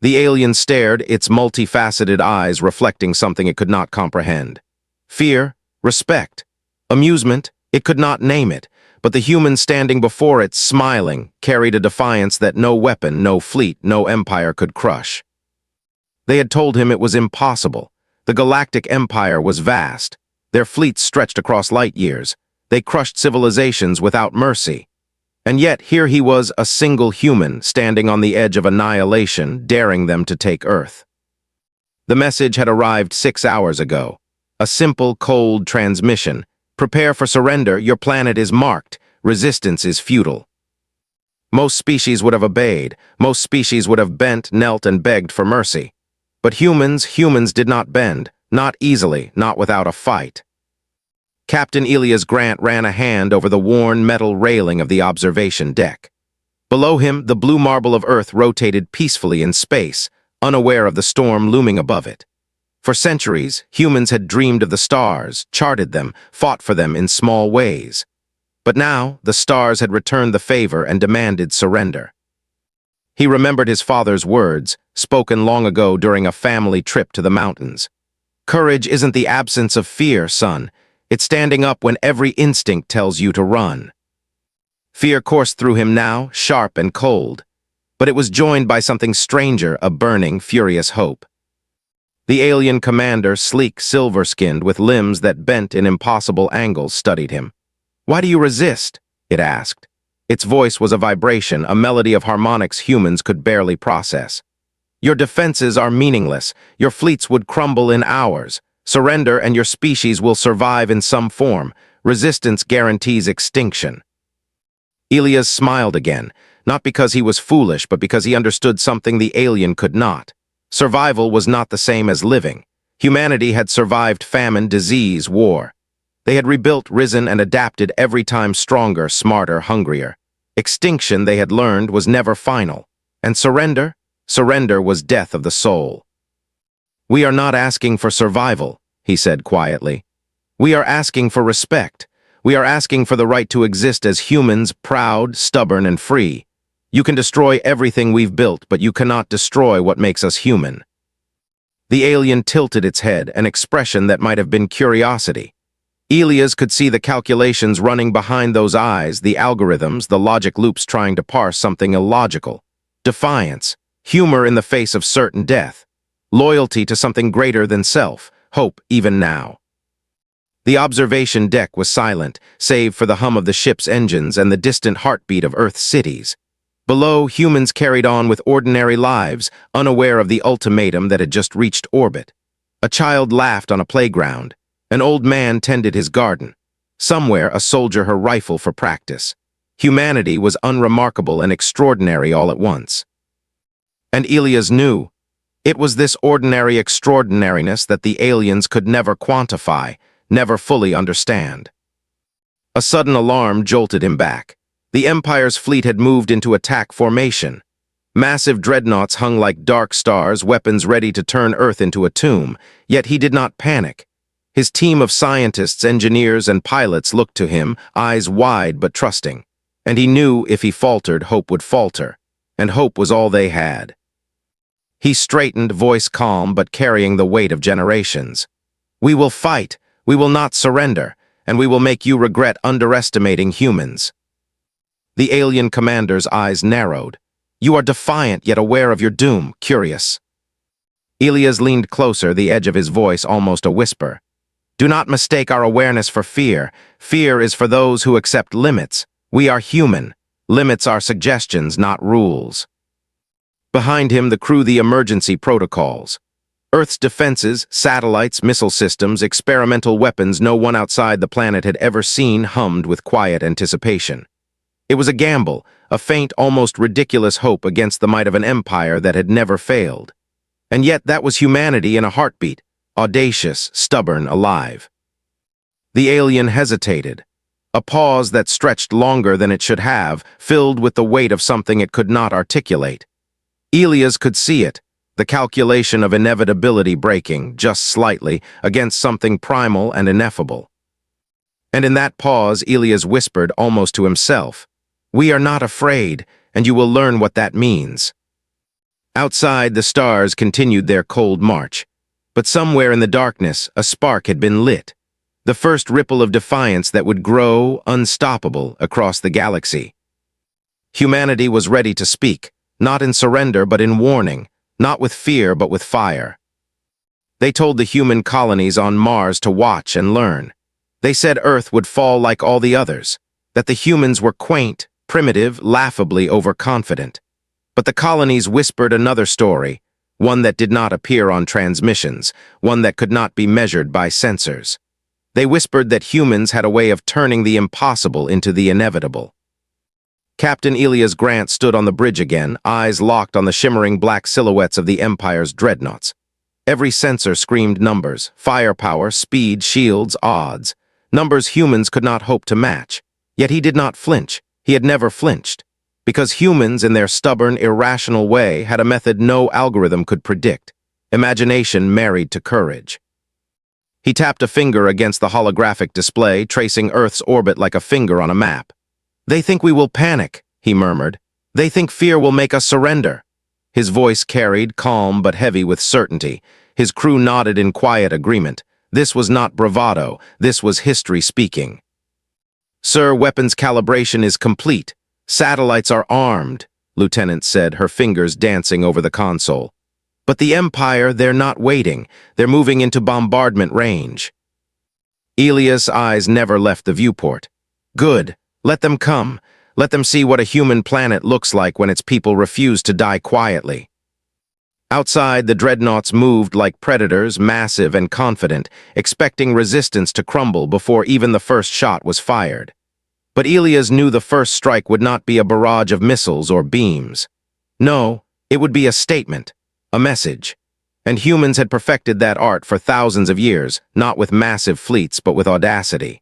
The alien stared, its multifaceted eyes reflecting something it could not comprehend. Fear, respect, amusement, it could not name it, but the human standing before it, smiling, carried a defiance that no weapon, no fleet, no empire could crush. They had told him it was impossible. The Galactic Empire was vast. Their fleets stretched across light years. They crushed civilizations without mercy. And yet here he was, a single human, standing on the edge of annihilation, daring them to take Earth. The message had arrived 6 hours ago. A simple, cold transmission. Prepare for surrender, your planet is marked. Resistance is futile. Most species would have obeyed. Most species would have bent, knelt, and begged for mercy. But humans did not bend. Not easily, not without a fight. Captain Elias Grant ran a hand over the worn metal railing of the observation deck. Below him, the blue marble of Earth rotated peacefully in space, unaware of the storm looming above it. For centuries, humans had dreamed of the stars, charted them, fought for them in small ways. But now, the stars had returned the favor and demanded surrender. He remembered his father's words, spoken long ago during a family trip to the mountains. Courage isn't the absence of fear, son. It's standing up when every instinct tells you to run. Fear coursed through him now, sharp and cold. But it was joined by something stranger, a burning, furious hope. The alien commander, sleek, silver-skinned, with limbs that bent in impossible angles, studied him. "Why do you resist?" it asked. Its voice was a vibration, a melody of harmonics humans could barely process. "Your defenses are meaningless. Your fleets would crumble in hours. Surrender and your species will survive in some form. Resistance guarantees extinction." Elias smiled again, not because he was foolish, but because he understood something the alien could not. Survival was not the same as living. Humanity had survived famine, disease, war. They had rebuilt, risen, and adapted every time stronger, smarter, hungrier. Extinction, they had learned, was never final. And surrender? Surrender was death of the soul. "We are not asking for survival," he said quietly. "We are asking for respect. We are asking for the right to exist as humans, proud, stubborn, and free. You can destroy everything we've built, but you cannot destroy what makes us human." The alien tilted its head, an expression that might have been curiosity. Elias could see the calculations running behind those eyes, the algorithms, the logic loops trying to parse something illogical. Defiance, humor in the face of certain death, loyalty to something greater than self, hope even now. The observation deck was silent, save for the hum of the ship's engines and the distant heartbeat of Earth's cities. Below, humans carried on with ordinary lives, unaware of the ultimatum that had just reached orbit. A child laughed on a playground. An old man tended his garden. Somewhere, a soldier her rifle for practice. Humanity was unremarkable and extraordinary all at once. And Elias knew. It was this ordinary extraordinariness that the aliens could never quantify, never fully understand. A sudden alarm jolted him back. The Empire's fleet had moved into attack formation. Massive dreadnoughts hung like dark stars, weapons ready to turn Earth into a tomb, yet he did not panic. His team of scientists, engineers, and pilots looked to him, eyes wide but trusting. And he knew if he faltered, hope would falter. And hope was all they had. He straightened, voice calm but carrying the weight of generations. "We will fight, we will not surrender, and we will make you regret underestimating humans." The alien commander's eyes narrowed. "You are defiant yet aware of your doom, curious." Elias leaned closer, the edge of his voice almost a whisper. "Do not mistake our awareness for fear. Fear is for those who accept limits. We are human. Limits are suggestions, not rules." Behind him, the crew, the emergency protocols. Earth's defenses, satellites, missile systems, experimental weapons no one outside the planet had ever seen hummed with quiet anticipation. It was a gamble, a faint, almost ridiculous hope against the might of an empire that had never failed. And yet that was humanity in a heartbeat. Audacious, stubborn, alive. The alien hesitated. A pause that stretched longer than it should have, filled with the weight of something it could not articulate. Elias could see it, the calculation of inevitability breaking, just slightly, against something primal and ineffable. And in that pause, Elias whispered almost to himself, "We are not afraid, and you will learn what that means." Outside, the stars continued their cold march. But somewhere in the darkness, a spark had been lit. The first ripple of defiance that would grow, unstoppable, across the galaxy. Humanity was ready to speak, not in surrender but in warning, not with fear but with fire. They told the human colonies on Mars to watch and learn. They said Earth would fall like all the others, that the humans were quaint, primitive, laughably overconfident. But the colonies whispered another story, one that did not appear on transmissions, one that could not be measured by sensors. They whispered that humans had a way of turning the impossible into the inevitable. Captain Elias Grant stood on the bridge again, eyes locked on the shimmering black silhouettes of the Empire's dreadnoughts. Every sensor screamed numbers, firepower, speed, shields, odds. Numbers humans could not hope to match. Yet he did not flinch. He had never flinched. Because humans, in their stubborn, irrational way, had a method no algorithm could predict. Imagination married to courage. He tapped a finger against the holographic display, tracing Earth's orbit like a finger on a map. "They think we will panic," he murmured. "They think fear will make us surrender." His voice carried, calm but heavy with certainty. His crew nodded in quiet agreement. This was not bravado. This was history speaking. "Sir, weapons calibration is complete. Satellites are armed," Lieutenant said, her fingers dancing over the console. "But the Empire, they're not waiting. They're moving into bombardment range." Elias' eyes never left the viewport. "Good. Let them come. Let them see what a human planet looks like when its people refuse to die quietly." Outside, the dreadnoughts moved like predators, massive and confident, expecting resistance to crumble before even the first shot was fired. But Elias knew the first strike would not be a barrage of missiles or beams. No, it would be a statement, a message. And humans had perfected that art for thousands of years, not with massive fleets but with audacity.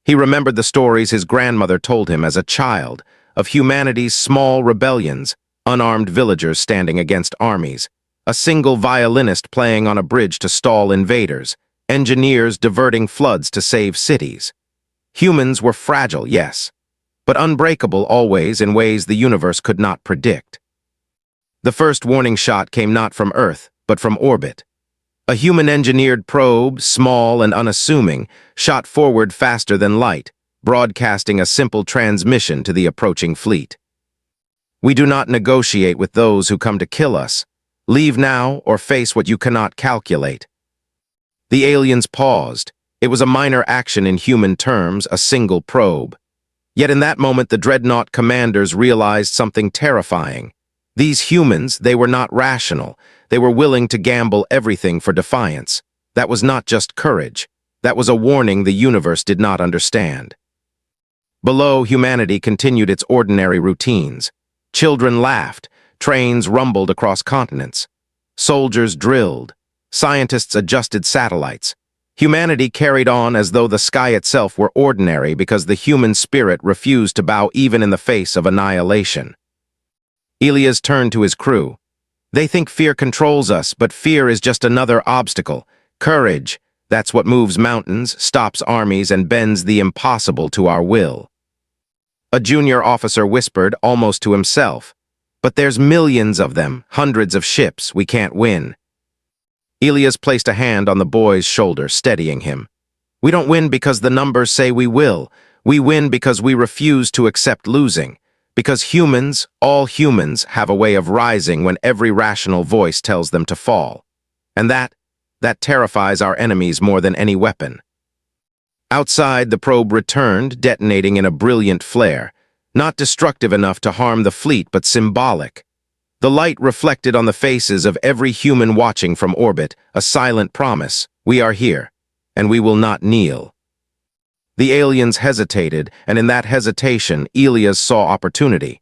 He remembered the stories his grandmother told him as a child, of humanity's small rebellions, unarmed villagers standing against armies, a single violinist playing on a bridge to stall invaders, engineers diverting floods to save cities. Humans were fragile, yes, but unbreakable always in ways the universe could not predict. The first warning shot came not from Earth, but from orbit. A human-engineered probe, small and unassuming, shot forward faster than light, broadcasting a simple transmission to the approaching fleet. "We do not negotiate with those who come to kill us. Leave now or face what you cannot calculate." The aliens paused. It was a minor action in human terms, a single probe. Yet in that moment the dreadnought commanders realized something terrifying. These humans, they were not rational. They were willing to gamble everything for defiance. That was not just courage. That was a warning the universe did not understand. Below, humanity continued its ordinary routines. Children laughed, trains rumbled across continents. Soldiers drilled. Scientists adjusted satellites. Humanity carried on as though the sky itself were ordinary because the human spirit refused to bow even in the face of annihilation. Elias turned to his crew. "They think fear controls us, but fear is just another obstacle. Courage, that's what moves mountains, stops armies, and bends the impossible to our will." A junior officer whispered, almost to himself, "But there's millions of them, hundreds of ships, we can't win." Elias placed a hand on the boy's shoulder, steadying him. "We don't win because the numbers say we will. We win because we refuse to accept losing. Because humans, all humans, have a way of rising when every rational voice tells them to fall. And that terrifies our enemies more than any weapon." Outside, the probe returned, detonating in a brilliant flare, not destructive enough to harm the fleet, but symbolic. The light reflected on the faces of every human watching from orbit, a silent promise: we are here, and we will not kneel. The aliens hesitated, and in that hesitation, Elias saw opportunity.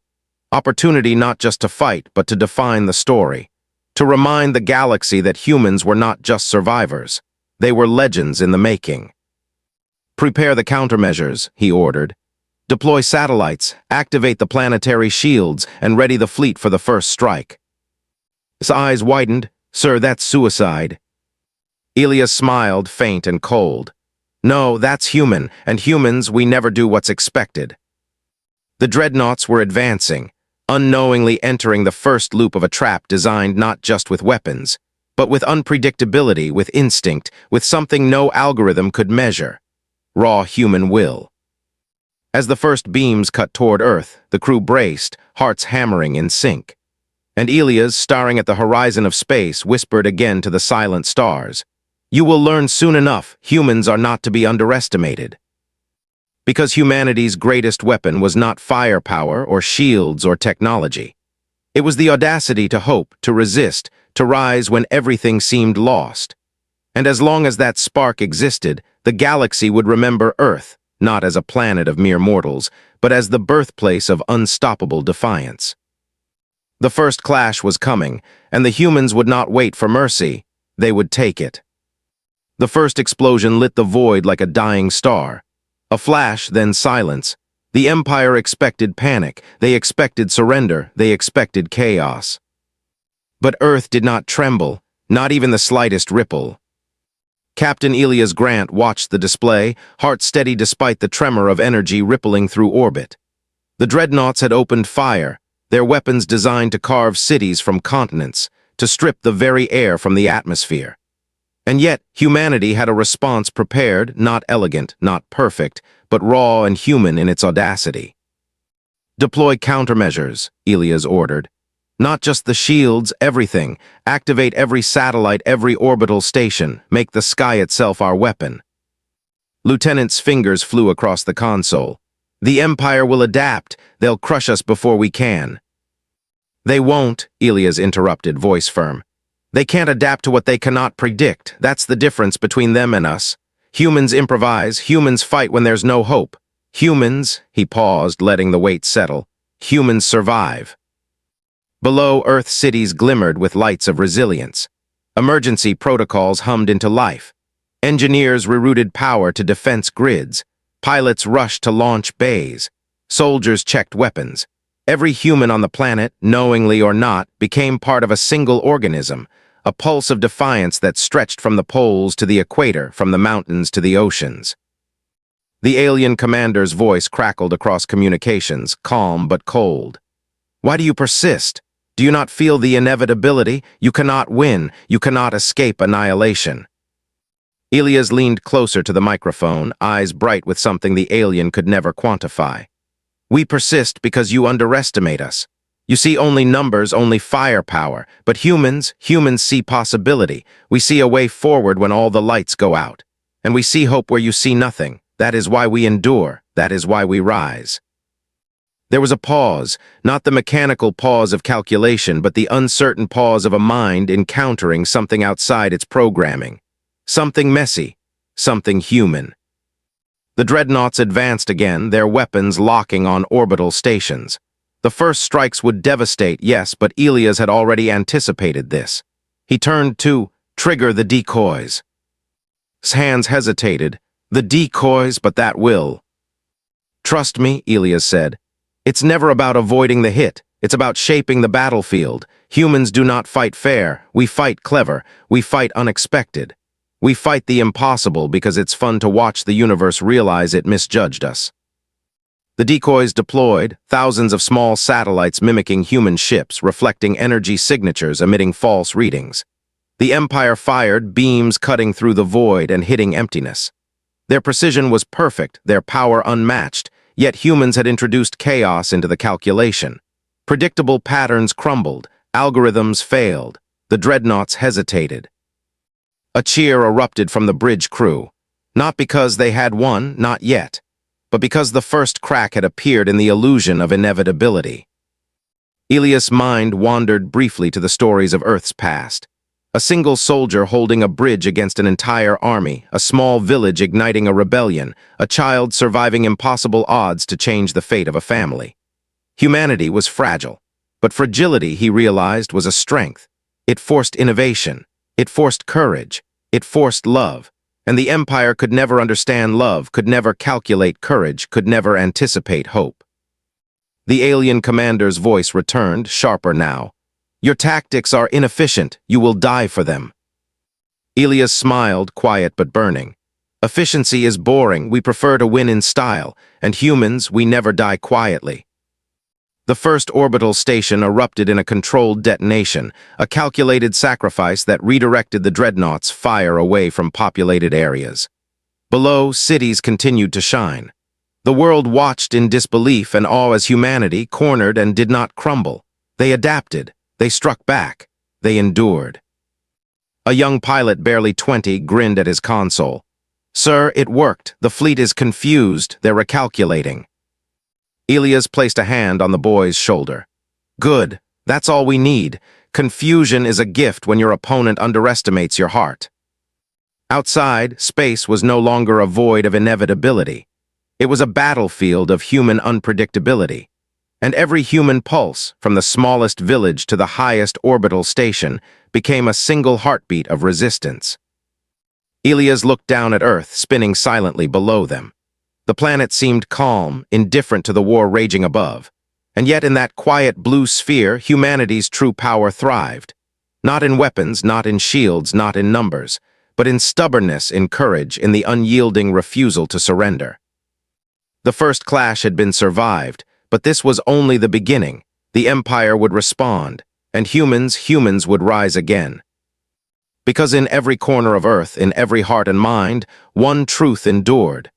Opportunity not just to fight, but to define the story. To remind the galaxy that humans were not just survivors. They were legends in the making. "Prepare the countermeasures," he ordered. "Deploy satellites, activate the planetary shields, and ready the fleet for the first strike." His eyes widened. "Sir, that's suicide." Elias smiled, faint and cold. "No, that's human, and humans, we never do what's expected." The dreadnoughts were advancing. unknowingly entering the first loop of a trap designed not just with weapons, but with unpredictability, with instinct, with something no algorithm could measure: raw human will. As the first beams cut toward Earth, the crew braced, hearts hammering in sync. And Elias, staring at the horizon of space, whispered again to the silent stars, "You will learn soon enough, humans are not to be underestimated." Because humanity's greatest weapon was not firepower or shields or technology. It was the audacity to hope, to resist, to rise when everything seemed lost. And as long as that spark existed, the galaxy would remember Earth, not as a planet of mere mortals, but as the birthplace of unstoppable defiance. The first clash was coming, and the humans would not wait for mercy, they would take it. The first explosion lit the void like a dying star. A flash, then silence. The Empire expected panic, they expected surrender, they expected chaos. But Earth did not tremble, not even the slightest ripple. Captain Elias Grant watched the display, heart steady despite the tremor of energy rippling through orbit. The dreadnoughts had opened fire, their weapons designed to carve cities from continents, to strip the very air from the atmosphere. And yet, humanity had a response prepared, not elegant, not perfect, but raw and human in its audacity. "Deploy countermeasures," Elias ordered. "Not just the shields, everything. Activate every satellite, every orbital station. Make the sky itself our weapon." Lieutenant's fingers flew across the console. "The Empire will adapt. They'll crush us before we can." "They won't," Elias interrupted, voice firm. "They can't adapt to what they cannot predict. That's the difference between them and us. Humans improvise, humans fight when there's no hope. Humans," he paused, letting the weight settle, "humans survive." Below, Earth cities glimmered with lights of resilience. Emergency protocols hummed into life. Engineers rerouted power to defense grids. Pilots rushed to launch bays. Soldiers checked weapons. Every human on the planet, knowingly or not, became part of a single organism, a pulse of defiance that stretched from the poles to the equator, from the mountains to the oceans. The alien commander's voice crackled across communications, calm but cold. "Why do you persist? Do you not feel the inevitability? You cannot win. You cannot escape annihilation." Elias leaned closer to the microphone, eyes bright with something the alien could never quantify. "We persist because you underestimate us. You see only numbers, only firepower. But humans see possibility. We see a way forward when all the lights go out. And we see hope where you see nothing. That is why we endure. That is why we rise." There was a pause, not the mechanical pause of calculation, but the uncertain pause of a mind encountering something outside its programming. Something messy, something human. The dreadnoughts advanced again, their weapons locking on orbital stations. The first strikes would devastate, yes, but Elias had already anticipated this. He turned to trigger the decoys. His hands hesitated. "The decoys, but that will." "Trust me," Elias said. "It's never about avoiding the hit. It's about shaping the battlefield. Humans do not fight fair. We fight clever. We fight unexpected. We fight the impossible because it's fun to watch the universe realize it misjudged us." The decoys deployed, thousands of small satellites mimicking human ships, reflecting energy signatures, emitting false readings. The Empire fired, beams cutting through the void and hitting emptiness. Their precision was perfect, their power unmatched, yet humans had introduced chaos into the calculation. Predictable patterns crumbled, algorithms failed, the dreadnoughts hesitated. A cheer erupted from the bridge crew, not because they had won, not yet, but because the first crack had appeared in the illusion of inevitability. Elias' mind wandered briefly to the stories of Earth's past. A single soldier holding a bridge against an entire army, a small village igniting a rebellion, a child surviving impossible odds to change the fate of a family. Humanity was fragile, but fragility, he realized, was a strength. It forced innovation, it forced courage, it forced love, and the Empire could never understand love, could never calculate courage, could never anticipate hope. The alien commander's voice returned, sharper now. "Your tactics are inefficient. You will die for them." Elias smiled, quiet but burning. "Efficiency is boring. We prefer to win in style. And humans, we never die quietly." The first orbital station erupted in a controlled detonation, a calculated sacrifice that redirected the dreadnoughts' fire away from populated areas. Below, cities continued to shine. The world watched in disbelief and awe as humanity cornered and did not crumble. They adapted, they struck back, they endured. A young pilot, barely 20, grinned at his console. "Sir, it worked. The fleet is confused. They're recalculating." Elias placed a hand on the boy's shoulder. "Good. That's all we need. Confusion is a gift when your opponent underestimates your heart." Outside, space was no longer a void of inevitability. It was a battlefield of human unpredictability. And every human pulse, from the smallest village to the highest orbital station, became a single heartbeat of resistance. Elias looked down at Earth, spinning silently below them. The planet seemed calm, indifferent to the war raging above. And yet in that quiet blue sphere, humanity's true power thrived. Not in weapons, not in shields, not in numbers, but in stubbornness, in courage, in the unyielding refusal to surrender. The first clash had been survived, but this was only the beginning. The Empire would respond, and humans would rise again. Because in every corner of Earth, in every heart and mind, one truth endured.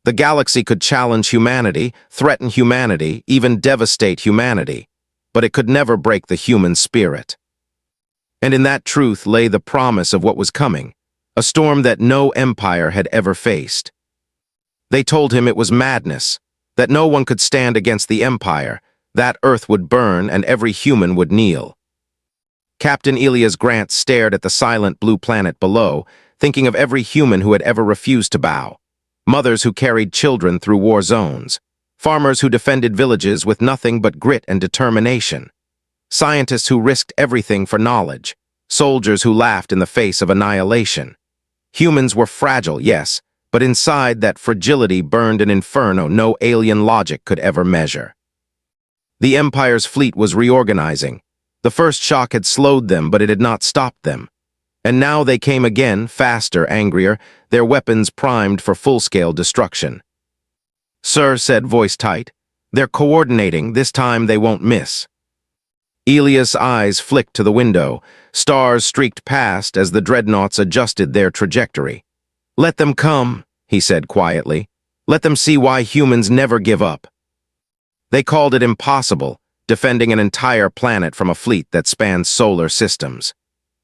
The galaxy could challenge humanity, threaten humanity, even devastate humanity, but it could never break the human spirit. And in that truth lay the promise of what was coming, a storm that no empire had ever faced. They told him it was madness, that no one could stand against the Empire, that Earth would burn and every human would kneel. Captain Elias Grant stared at the silent blue planet below, thinking of every human who had ever refused to bow. Mothers who carried children through war zones, farmers who defended villages with nothing but grit and determination, scientists who risked everything for knowledge, soldiers who laughed in the face of annihilation. Humans were fragile, yes, but inside that fragility burned an inferno no alien logic could ever measure. The Empire's fleet was reorganizing. The first shock had slowed them, but it had not stopped them. And now they came again, faster, angrier, their weapons primed for full-scale destruction. "Sir," said, voice tight, "they're coordinating. This time they won't miss." Elias' eyes flicked to the window. Stars streaked past as the dreadnoughts adjusted their trajectory. "Let them come," he said quietly. "Let them see why humans never give up." They called it impossible, defending an entire planet from a fleet that spanned solar systems.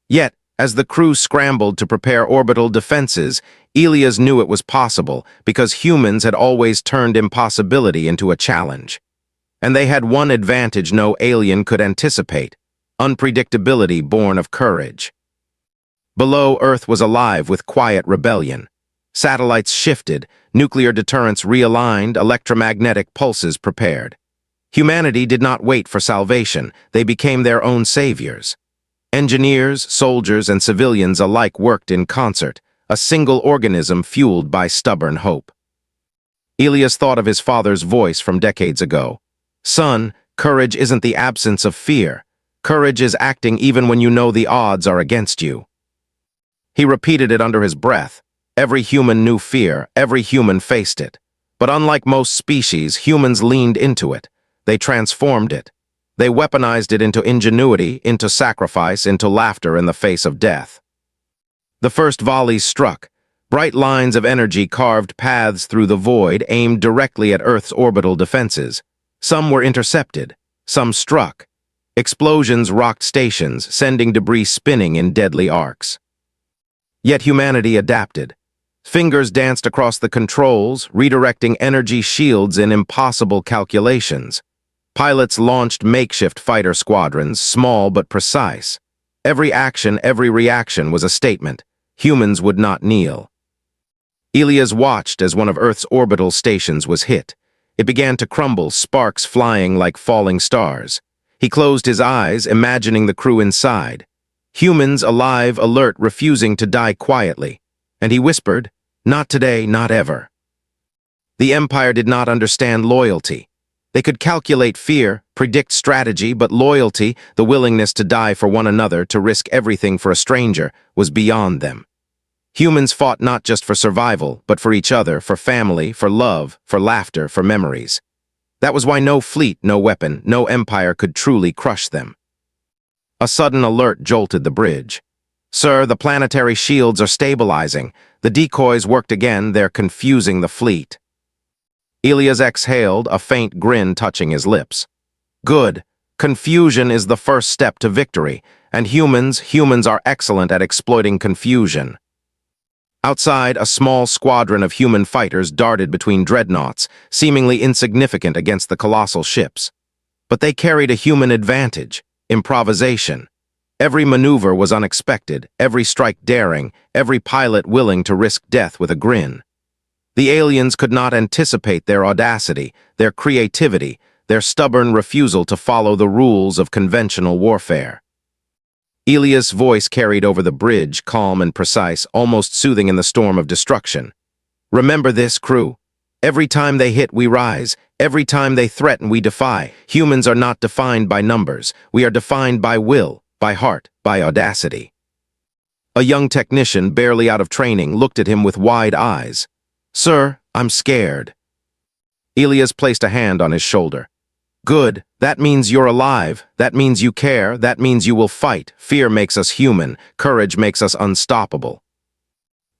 Yet, as the crew scrambled to prepare orbital defenses, Elias knew it was possible because humans had always turned impossibility into a challenge. And they had one advantage no alien could anticipate: unpredictability born of courage. Below, Earth was alive with quiet rebellion. Satellites shifted, nuclear deterrents realigned, electromagnetic pulses prepared. Humanity did not wait for salvation, they became their own saviors. Engineers, soldiers, and civilians alike worked in concert, a single organism fueled by stubborn hope. Elias thought of his father's voice from decades ago. "Son, courage isn't the absence of fear. Courage is acting even when you know the odds are against you." He repeated it under his breath. Every human knew fear, every human faced it. But unlike most species, humans leaned into it. They transformed it. They weaponized it into ingenuity, into sacrifice, into laughter in the face of death. The first volleys struck. Bright lines of energy carved paths through the void, aimed directly at Earth's orbital defenses. Some were intercepted. Some struck. Explosions rocked stations, sending debris spinning in deadly arcs. Yet humanity adapted. Fingers danced across the controls, redirecting energy shields in impossible calculations. Pilots launched makeshift fighter squadrons, small but precise. Every action, every reaction was a statement. Humans would not kneel. Elias watched as one of Earth's orbital stations was hit. It began to crumble, sparks flying like falling stars. He closed his eyes, imagining the crew inside. Humans alive, alert, refusing to die quietly. And he whispered, "Not today, not ever." The Empire did not understand loyalty. They could calculate fear, predict strategy, but loyalty, the willingness to die for one another, to risk everything for a stranger, was beyond them. Humans fought not just for survival, but for each other, for family, for love, for laughter, for memories. That was why no fleet, no weapon, no empire could truly crush them. A sudden alert jolted the bridge. "Sir, the planetary shields are stabilizing. The decoys worked again, they're confusing the fleet." Elias exhaled, a faint grin touching his lips. "Good. Confusion is the first step to victory, and humans are excellent at exploiting confusion." Outside, a small squadron of human fighters darted between dreadnoughts, seemingly insignificant against the colossal ships. But they carried a human advantage: improvisation. Every maneuver was unexpected, every strike daring, every pilot willing to risk death with a grin. The aliens could not anticipate their audacity, their creativity, their stubborn refusal to follow the rules of conventional warfare. Elias' voice carried over the bridge, calm and precise, almost soothing in the storm of destruction. "Remember this, crew. Every time they hit, we rise. Every time they threaten, we defy. Humans are not defined by numbers. We are defined by will, by heart, by audacity." A young technician, barely out of training, looked at him with wide eyes. "Sir, I'm scared." Elias placed a hand on his shoulder. "Good. That means you're alive. That means you care. That means you will fight. Fear makes us human. Courage makes us unstoppable."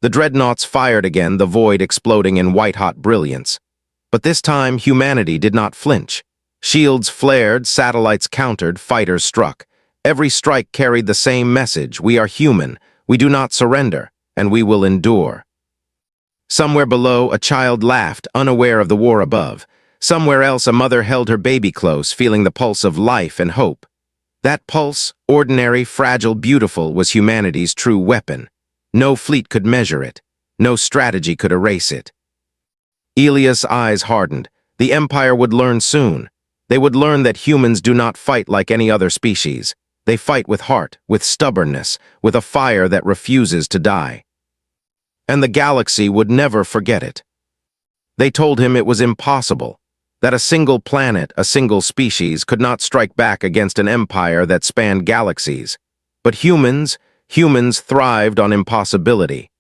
The dreadnoughts fired again, the void exploding in white-hot brilliance. But this time, humanity did not flinch. Shields flared, satellites countered, fighters struck. Every strike carried the same message: we are human, we do not surrender, and we will endure. Somewhere below, a child laughed, unaware of the war above. Somewhere else, a mother held her baby close, feeling the pulse of life and hope. That pulse, ordinary, fragile, beautiful, was humanity's true weapon. No fleet could measure it. No strategy could erase it. Elias' eyes hardened. The Empire would learn soon. They would learn that humans do not fight like any other species. They fight with heart, with stubbornness, with a fire that refuses to die. And the galaxy would never forget it. They told him it was impossible, that a single planet, a single species, could not strike back against an empire that spanned galaxies. But humans thrived on impossibility.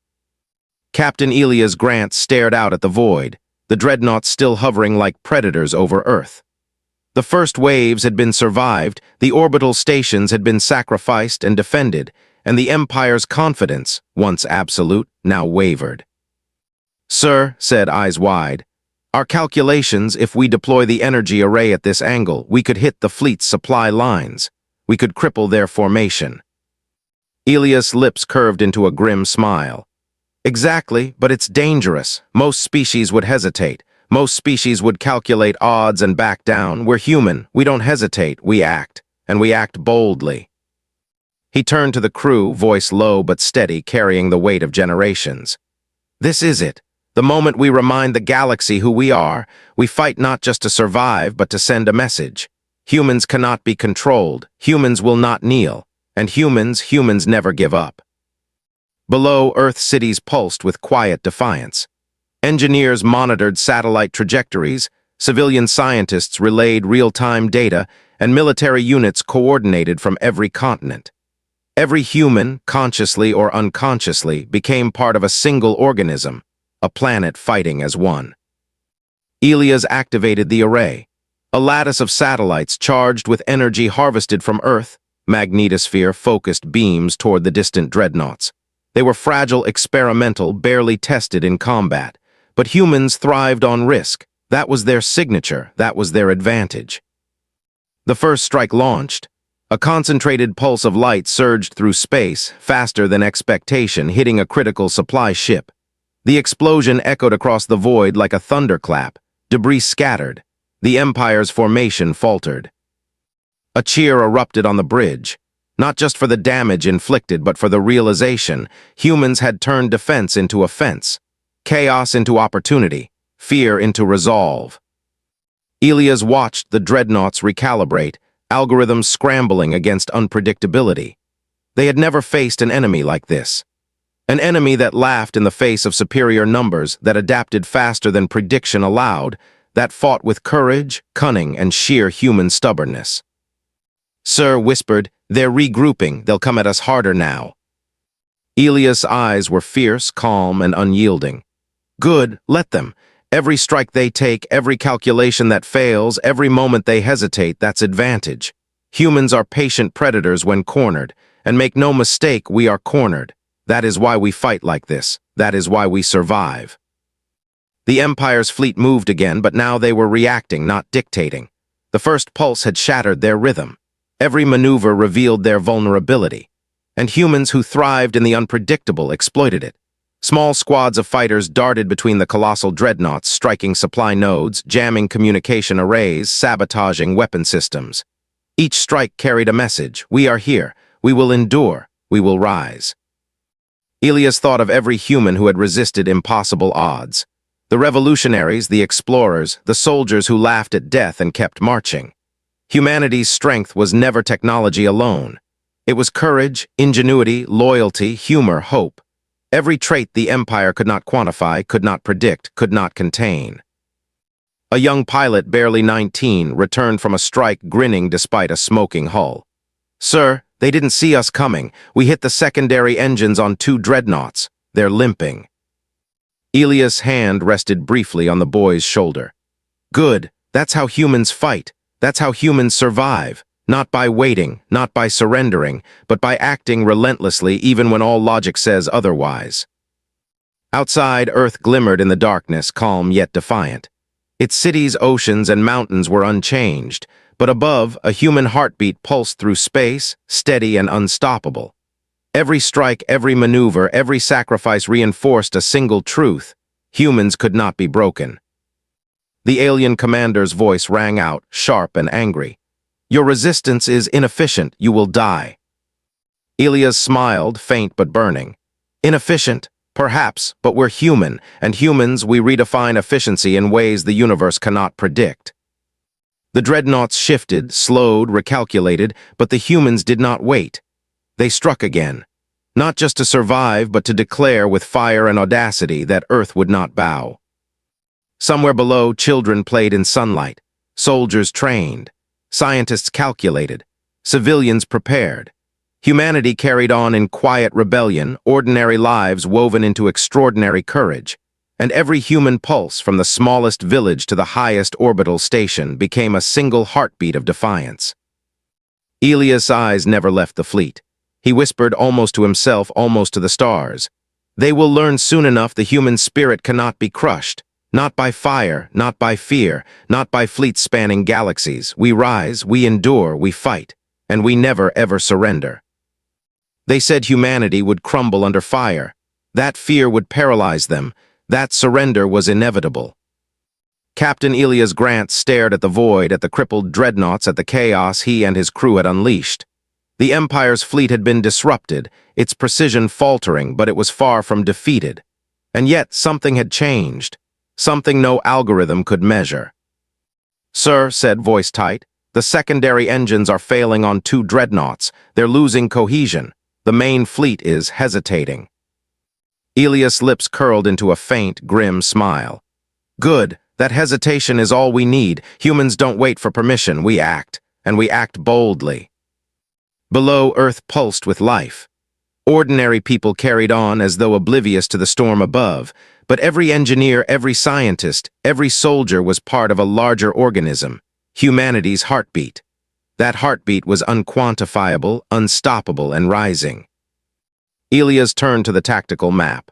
Captain Elias Grant stared out at the void, the dreadnoughts still hovering like predators over Earth. The first waves had been survived, the orbital stations had been sacrificed and defended, and the Empire's confidence, once absolute, now wavered. "Sir," said, eyes wide, "our calculations, if we deploy the energy array at this angle, we could hit the fleet's supply lines. We could cripple their formation." Elias' lips curved into a grim smile. "Exactly, but it's dangerous. Most species would hesitate. Most species would calculate odds and back down. We're human. We don't hesitate. We act. And we act boldly." He turned to the crew, voice low but steady, carrying the weight of generations. "This is it. The moment we remind the galaxy who we are, we fight not just to survive, but to send a message. Humans cannot be controlled. Humans will not kneel. And humans never give up." Below, Earth cities pulsed with quiet defiance. Engineers monitored satellite trajectories, civilian scientists relayed real-time data, and military units coordinated from every continent. Every human, consciously or unconsciously, became part of a single organism, a planet fighting as one. Elias activated the array, a lattice of satellites charged with energy harvested from Earth, magnetosphere-focused beams toward the distant dreadnoughts. They were fragile, experimental, barely tested in combat, but humans thrived on risk. That was their signature, that was their advantage. The first strike launched. A concentrated pulse of light surged through space, faster than expectation, hitting a critical supply ship. The explosion echoed across the void like a thunderclap. Debris scattered. The Empire's formation faltered. A cheer erupted on the bridge, not just for the damage inflicted, but for the realization humans had turned defense into offense, chaos into opportunity, fear into resolve. Elias watched the dreadnoughts recalibrate, algorithms scrambling against unpredictability. They had never faced an enemy like this. An enemy that laughed in the face of superior numbers, that adapted faster than prediction allowed, that fought with courage, cunning, and sheer human stubbornness. "Sir," whispered, "they're regrouping. They'll come at us harder now." Elias' eyes were fierce, calm, and unyielding. "Good, let them. Every strike they take, every calculation that fails, every moment they hesitate, that's advantage. Humans are patient predators when cornered, and make no mistake, we are cornered. That is why we fight like this. That is why we survive. The Empire's fleet moved again, but now they were reacting, not dictating. The first pulse had shattered their rhythm. Every maneuver revealed their vulnerability, and humans who thrived in the unpredictable exploited it. Small squads of fighters darted between the colossal dreadnoughts, striking supply nodes, jamming communication arrays, sabotaging weapon systems. Each strike carried a message: we are here, we will endure, we will rise. Elias thought of every human who had resisted impossible odds. The revolutionaries, the explorers, the soldiers who laughed at death and kept marching. Humanity's strength was never technology alone. It was courage, ingenuity, loyalty, humor, hope. Every trait the Empire could not quantify, could not predict, could not contain. A young pilot, barely 19, returned from a strike grinning despite a smoking hull. "Sir, they didn't see us coming. We hit the secondary engines on 2 dreadnoughts. They're limping." Elias' hand rested briefly on the boy's shoulder. "Good, that's how humans fight. That's how humans survive. Not by waiting, not by surrendering, but by acting relentlessly even when all logic says otherwise." Outside, Earth glimmered in the darkness, calm yet defiant. Its cities, oceans, and mountains were unchanged, but above, a human heartbeat pulsed through space, steady and unstoppable. Every strike, every maneuver, every sacrifice reinforced a single truth: humans could not be broken. The alien commander's voice rang out, sharp and angry. "Your resistance is inefficient, you will die." Elias smiled, faint but burning. "Inefficient? Perhaps, but we're human, and humans, we redefine efficiency in ways the universe cannot predict." The dreadnoughts shifted, slowed, recalculated, but the humans did not wait. They struck again, not just to survive, but to declare with fire and audacity that Earth would not bow. Somewhere below, children played in sunlight, soldiers trained, scientists calculated, civilians prepared. Humanity carried on in quiet rebellion, ordinary lives woven into extraordinary courage, and every human pulse, from the smallest village to the highest orbital station, became a single heartbeat of defiance. Elias' eyes never left the fleet. He whispered, almost to himself, almost to the stars, "They will learn soon enough the human spirit cannot be crushed. Not by fire, not by fear, not by fleets spanning galaxies. We rise, we endure, we fight, and we never ever surrender." They said humanity would crumble under fire. That fear would paralyze them. That surrender was inevitable. Captain Elias Grant stared at the void, at the crippled dreadnoughts, at the chaos he and his crew had unleashed. The Empire's fleet had been disrupted, its precision faltering, but it was far from defeated. And yet something had changed. Something no algorithm could measure. "Sir," said, voice tight, "the secondary engines are failing on 2 dreadnoughts. They're losing cohesion. The main fleet is hesitating." Elias' lips curled into a faint, grim smile. "Good. That hesitation is all we need. Humans don't wait for permission. We act, and we act boldly." Below, Earth pulsed with life. Ordinary people carried on as though oblivious to the storm above, but every engineer, every scientist, every soldier was part of a larger organism, humanity's heartbeat. That heartbeat was unquantifiable, unstoppable, and rising. Elias turned to the tactical map.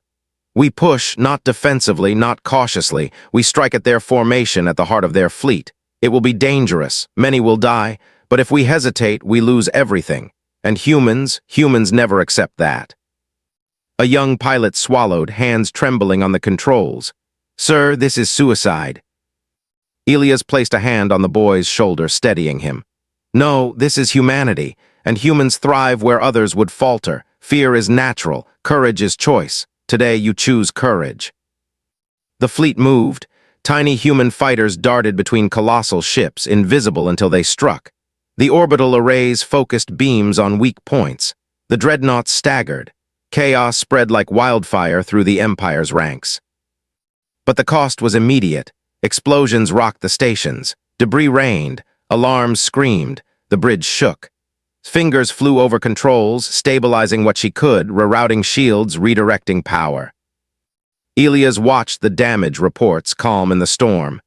"We push, not defensively, not cautiously. We strike at their formation, at the heart of their fleet. It will be dangerous. Many will die. But if we hesitate, we lose everything. And humans never accept that." A young pilot swallowed, hands trembling on the controls. "Sir, this is suicide." Elias placed a hand on the boy's shoulder, steadying him. "No, this is humanity, and humans thrive where others would falter. Fear is natural, courage is choice. Today you choose courage." The fleet moved. Tiny human fighters darted between colossal ships, invisible until they struck. The orbital arrays focused beams on weak points. The dreadnoughts staggered. Chaos spread like wildfire through the Empire's ranks. But the cost was immediate. Explosions rocked the stations. Debris rained. Alarms screamed. The bridge shook. Fingers flew over controls, stabilizing what she could, rerouting shields, redirecting power. Elias watched the damage reports, calm in the storm.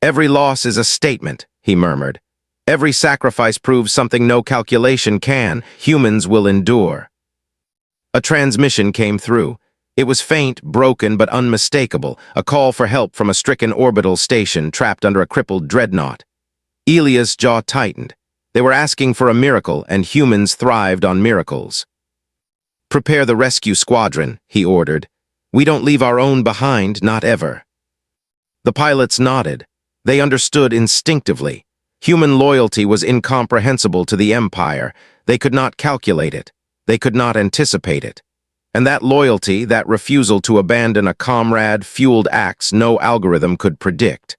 "Every loss is a statement," he murmured. "Every sacrifice proves something no calculation can. Humans will endure." A transmission came through. It was faint, broken, but unmistakable, a call for help from a stricken orbital station trapped under a crippled dreadnought. Elias' jaw tightened. They were asking for a miracle, and humans thrived on miracles. "Prepare the rescue squadron," he ordered. "We don't leave our own behind, not ever." The pilots nodded. They understood instinctively. Human loyalty was incomprehensible to the Empire. They could not calculate it. They could not anticipate it. And that loyalty, that refusal to abandon a comrade, fueled acts no algorithm could predict.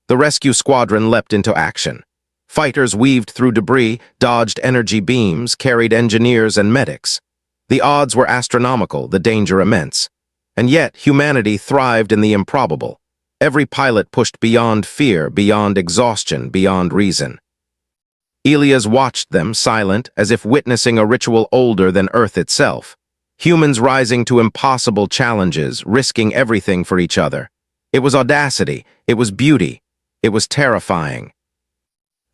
The rescue squadron leapt into action. Fighters weaved through debris, dodged energy beams, carried engineers and medics. The odds were astronomical, the danger immense. And yet, humanity thrived in the improbable. Every pilot pushed beyond fear, beyond exhaustion, beyond reason. Elias watched them, silent, as if witnessing a ritual older than Earth itself. Humans rising to impossible challenges, risking everything for each other. It was audacity, it was beauty, it was terrifying.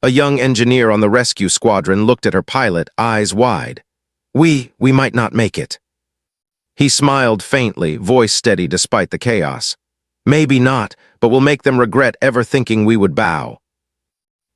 A young engineer on the rescue squadron looked at her pilot, eyes wide. We might not make it." He smiled faintly, voice steady despite the chaos. "Maybe not, but we'll make them regret ever thinking we would bow."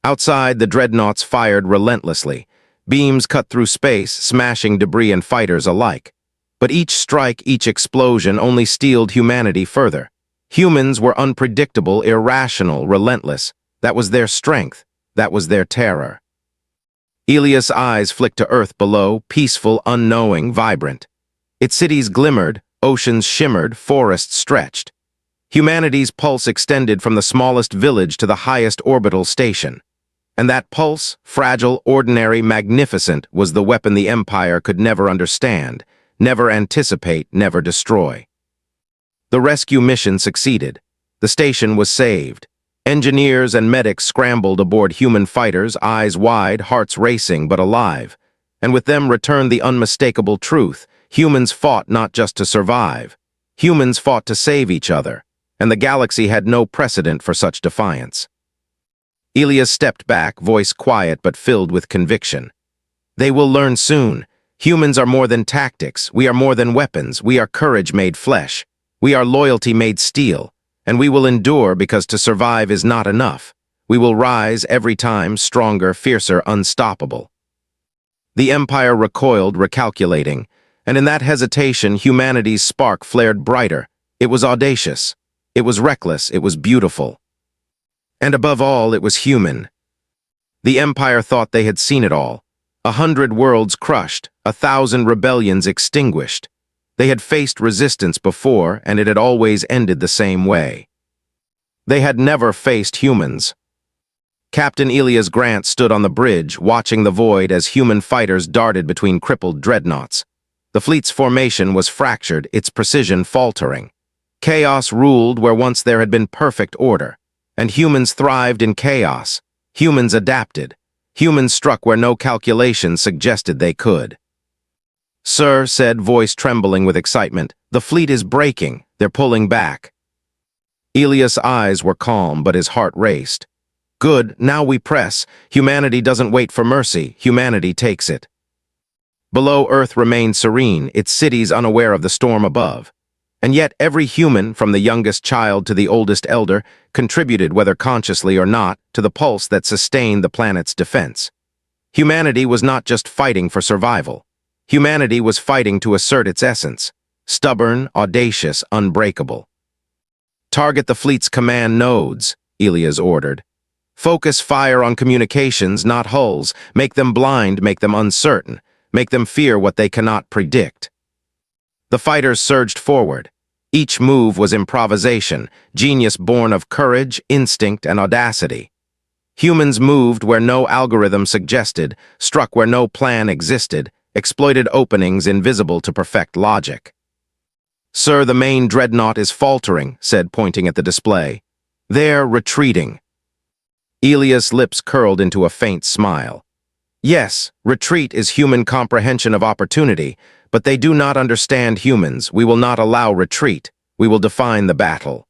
Outside, the dreadnoughts fired relentlessly. Beams cut through space, smashing debris and fighters alike. But each strike, each explosion only steeled humanity further. Humans were unpredictable, irrational, relentless. That was their strength. That was their terror. Elias' eyes flicked to Earth below, peaceful, unknowing, vibrant. Its cities glimmered, oceans shimmered, forests stretched. Humanity's pulse extended from the smallest village to the highest orbital station. And that pulse, fragile, ordinary, magnificent, was the weapon the Empire could never understand, never anticipate, never destroy. The rescue mission succeeded. The station was saved. Engineers and medics scrambled aboard human fighters, eyes wide, hearts racing, but alive. And with them returned the unmistakable truth. Humans fought not just to survive. Humans fought to save each other. And the galaxy had no precedent for such defiance. Elias stepped back, voice quiet but filled with conviction. "They will learn soon. Humans are more than tactics. We are more than weapons. We are courage made flesh. We are loyalty made steel. And we will endure because to survive is not enough. We will rise every time, stronger, fiercer, unstoppable." The Empire recoiled, recalculating, and in that hesitation, humanity's spark flared brighter. It was audacious. It was reckless. It was beautiful. And above all, it was human. The Empire thought they had seen it all. 100 worlds crushed, 1,000 rebellions extinguished. They had faced resistance before, and it had always ended the same way. They had never faced humans. Captain Elias Grant stood on the bridge, watching the void as human fighters darted between crippled dreadnoughts. The fleet's formation was fractured, its precision faltering. Chaos ruled where once there had been perfect order, and humans thrived in chaos. Humans adapted. Humans struck where no calculation suggested they could. "Sir," said, voice trembling with excitement, "the fleet is breaking. They're pulling back." Elias' eyes were calm, but his heart raced. "Good, now we press. Humanity doesn't wait for mercy. Humanity takes it." Below, Earth remained serene, its cities unaware of the storm above. And yet every human, from the youngest child to the oldest elder, contributed, whether consciously or not, to the pulse that sustained the planet's defense. Humanity was not just fighting for survival. Humanity was fighting to assert its essence, stubborn, audacious, unbreakable. "Target the fleet's command nodes," Elias ordered. "Focus fire on communications, not hulls. Make them blind, make them uncertain. Make them fear what they cannot predict." The fighters surged forward. Each move was improvisation, genius born of courage, instinct, and audacity. Humans moved where no algorithm suggested, struck where no plan existed, exploited openings invisible to perfect logic. "Sir, the main dreadnought is faltering," said, pointing at the display. "They're retreating." Elias' lips curled into a faint smile. "Yes, retreat is human comprehension of opportunity, but they do not understand humans. We will not allow retreat. We will define the battle.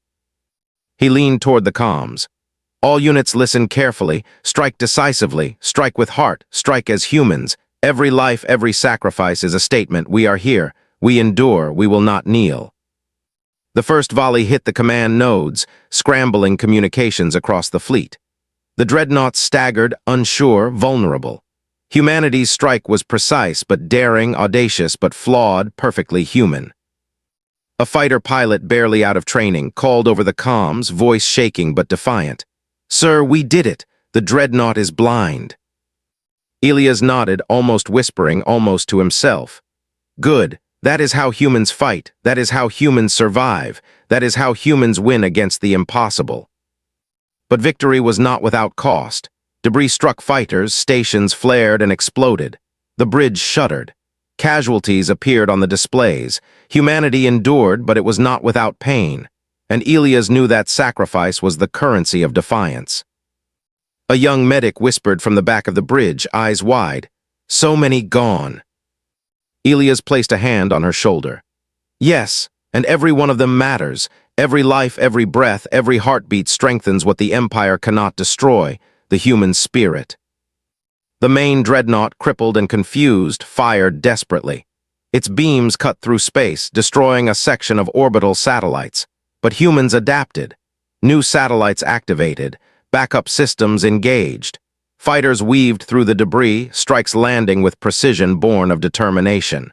He leaned toward the comms. All units listen carefully, strike decisively, strike with heart, strike as humans. Every life, every sacrifice is a statement. We are here. We endure. We will not kneel. The first volley hit the command nodes, scrambling communications across the fleet. The dreadnoughts staggered, unsure, vulnerable. Humanity's strike was precise but daring, audacious but flawed, perfectly human. A fighter pilot barely out of training called over the comms, voice shaking but defiant. "Sir, we did it. The dreadnought is blind." Elias nodded, almost whispering, almost to himself. "Good. That is how humans fight. That is how humans survive. That is how humans win against the impossible." But victory was not without cost. Debris struck fighters, stations flared and exploded. The bridge shuddered. Casualties appeared on the displays. Humanity endured, but it was not without pain. And Elias knew that sacrifice was the currency of defiance. A young medic whispered from the back of the bridge, eyes wide. "So many gone." Elias placed a hand on her shoulder. "Yes, and every one of them matters. Every life, every breath, every heartbeat strengthens what the Empire cannot destroy, the human spirit." The main dreadnought, crippled and confused, fired desperately. Its beams cut through space, destroying a section of orbital satellites. But humans adapted. New satellites activated, backup systems engaged. Fighters weaved through the debris, strikes landing with precision born of determination.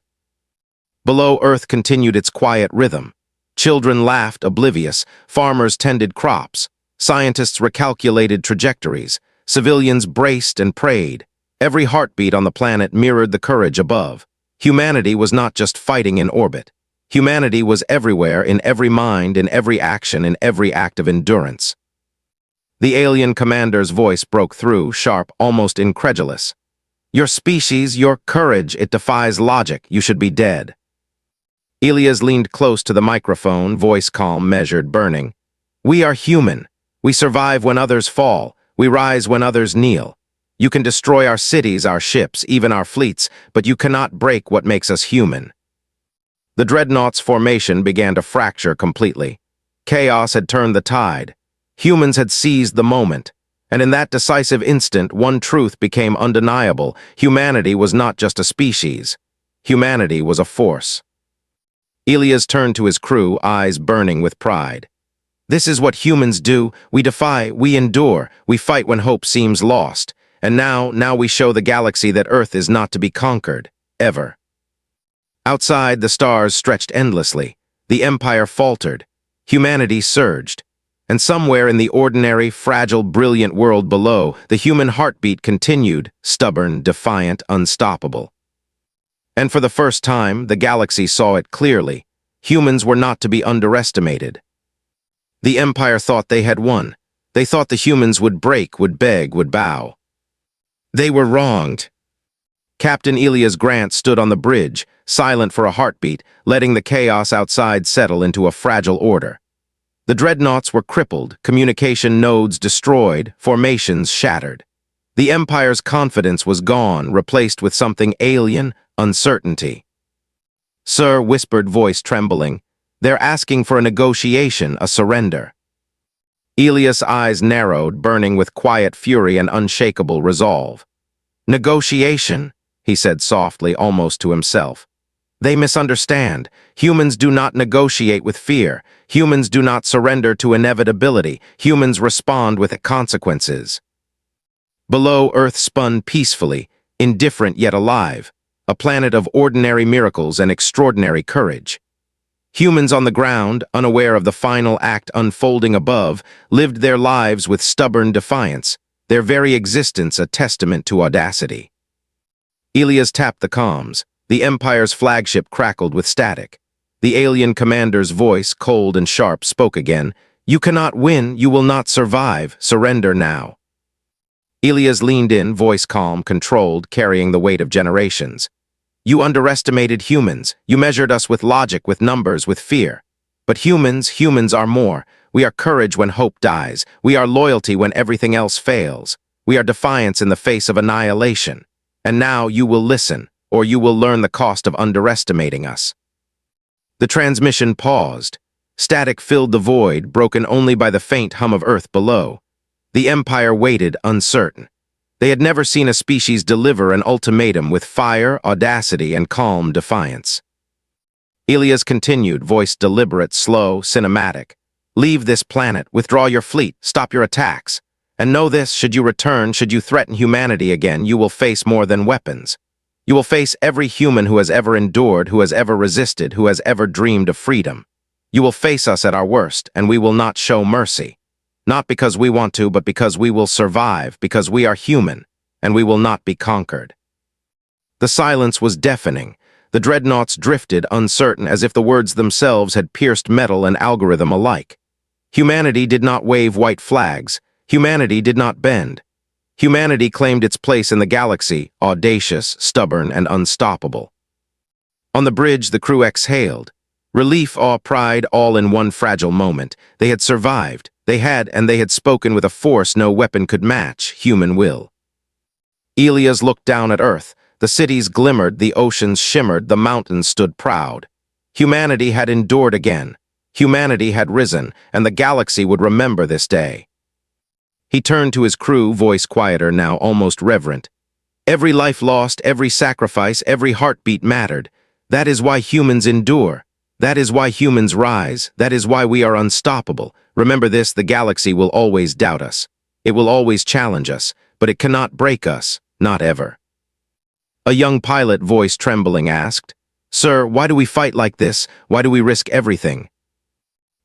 Below, Earth continued its quiet rhythm. Children laughed, oblivious. Farmers tended crops. Scientists recalculated trajectories. Civilians braced and prayed. Every heartbeat on the planet mirrored the courage above. Humanity was not just fighting in orbit. Humanity was everywhere, in every mind, in every action, in every act of endurance. The alien commander's voice broke through, sharp, almost incredulous. "Your species, your courage, it defies logic. You should be dead." Elias leaned close to the microphone, voice calm, measured, burning. "We are human. We survive when others fall. We rise when others kneel. You can destroy our cities, our ships, even our fleets, but you cannot break what makes us human." The dreadnought's formation began to fracture completely. Chaos had turned the tide. Humans had seized the moment. And in that decisive instant, one truth became undeniable. Humanity was not just a species. Humanity was a force. Elias turned to his crew, eyes burning with pride. "This is what humans do. We defy, we endure, we fight when hope seems lost. And now we show the galaxy that Earth is not to be conquered, ever." Outside, the stars stretched endlessly. The Empire faltered. Humanity surged. And somewhere in the ordinary, fragile, brilliant world below, the human heartbeat continued, stubborn, defiant, unstoppable. And for the first time, the galaxy saw it clearly. Humans were not to be underestimated. The Empire thought they had won. They thought the humans would break, would beg, would bow. They were wronged. Captain Elias Grant stood on the bridge, silent for a heartbeat, letting the chaos outside settle into a fragile order. The dreadnoughts were crippled, communication nodes destroyed, formations shattered. The Empire's confidence was gone, replaced with something alien, uncertainty. "Sir," whispered voice trembling, "they're asking for a negotiation, a surrender." Elias' eyes narrowed, burning with quiet fury and unshakable resolve. "Negotiation," he said softly, almost to himself. "They misunderstand. Humans do not negotiate with fear. Humans do not surrender to inevitability. Humans respond with consequences." Below, Earth spun peacefully, indifferent yet alive, a planet of ordinary miracles and extraordinary courage. Humans on the ground, unaware of the final act unfolding above, lived their lives with stubborn defiance, their very existence a testament to audacity. Elias tapped the comms. The Empire's flagship crackled with static. The alien commander's voice, cold and sharp, spoke again. "You cannot win, you will not survive. Surrender now." Elias leaned in, voice calm, controlled, carrying the weight of generations. "You underestimated humans. You measured us with logic, with numbers, with fear. But humans are more. We are courage when hope dies. We are loyalty when everything else fails. We are defiance in the face of annihilation. And now you will listen, or you will learn the cost of underestimating us." The transmission paused. Static filled the void, broken only by the faint hum of earth below. The Empire waited, uncertain. They had never seen a species deliver an ultimatum with fire, audacity, and calm defiance. Elias continued, voice deliberate, slow, cinematic. Leave this planet, withdraw your fleet, stop your attacks. And know this, should you return, should you threaten humanity again, you will face more than weapons. You will face every human who has ever endured, who has ever resisted, who has ever dreamed of freedom. You will face us at our worst, and we will not show mercy. Not because we want to, but because we will survive, because we are human, and we will not be conquered. The silence was deafening. The dreadnoughts drifted, uncertain, as if the words themselves had pierced metal and algorithm alike. Humanity did not wave white flags. Humanity did not bend. Humanity claimed its place in the galaxy, audacious, stubborn, and unstoppable. On the bridge, the crew exhaled. Relief, awe, pride, all in one fragile moment. They had survived. They had spoken with a force no weapon could match, human will. Elias looked down at Earth. The cities glimmered, the oceans shimmered, the mountains stood proud. Humanity had endured again. Humanity had risen, and the galaxy would remember this day. He turned to his crew, voice quieter now, almost reverent. Every life lost, every sacrifice, every heartbeat mattered. That is why humans endure. That is why humans rise. That is why we are unstoppable. Remember this, the galaxy will always doubt us. It will always challenge us, but it cannot break us, not ever. A young pilot, voice trembling, asked, "Sir, why do we fight like this? Why do we risk everything?"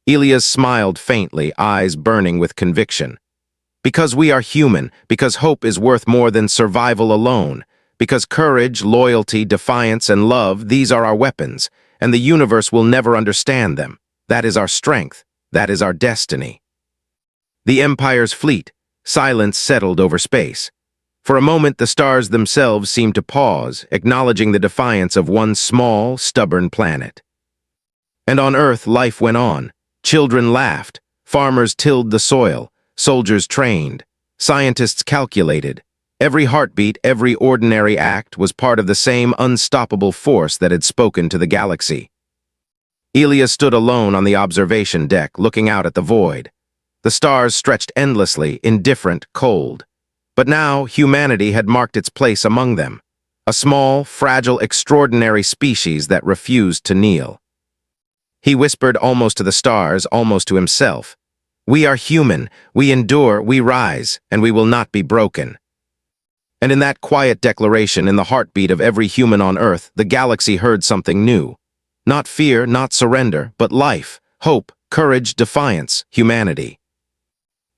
Elias smiled faintly, eyes burning with conviction. Because we are human, because hope is worth more than survival alone, because courage, loyalty, defiance, and love, these are our weapons, and the universe will never understand them. That is our strength. That is our destiny. The Empire's fleet. Silence settled over space. For a moment, the stars themselves seemed to pause, acknowledging the defiance of one small, stubborn planet. And on Earth, life went on. Children laughed. Farmers tilled the soil. Soldiers trained. Scientists calculated. Every heartbeat, every ordinary act was part of the same unstoppable force that had spoken to the galaxy. Elias stood alone on the observation deck, looking out at the void. The stars stretched endlessly, indifferent, cold. But now, humanity had marked its place among them. A small, fragile, extraordinary species that refused to kneel. He whispered almost to the stars, almost to himself. We are human, we endure, we rise, and we will not be broken. And in that quiet declaration, in the heartbeat of every human on Earth, the galaxy heard something new. Not fear, not surrender, but life, hope, courage, defiance, humanity.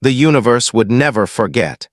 The universe would never forget.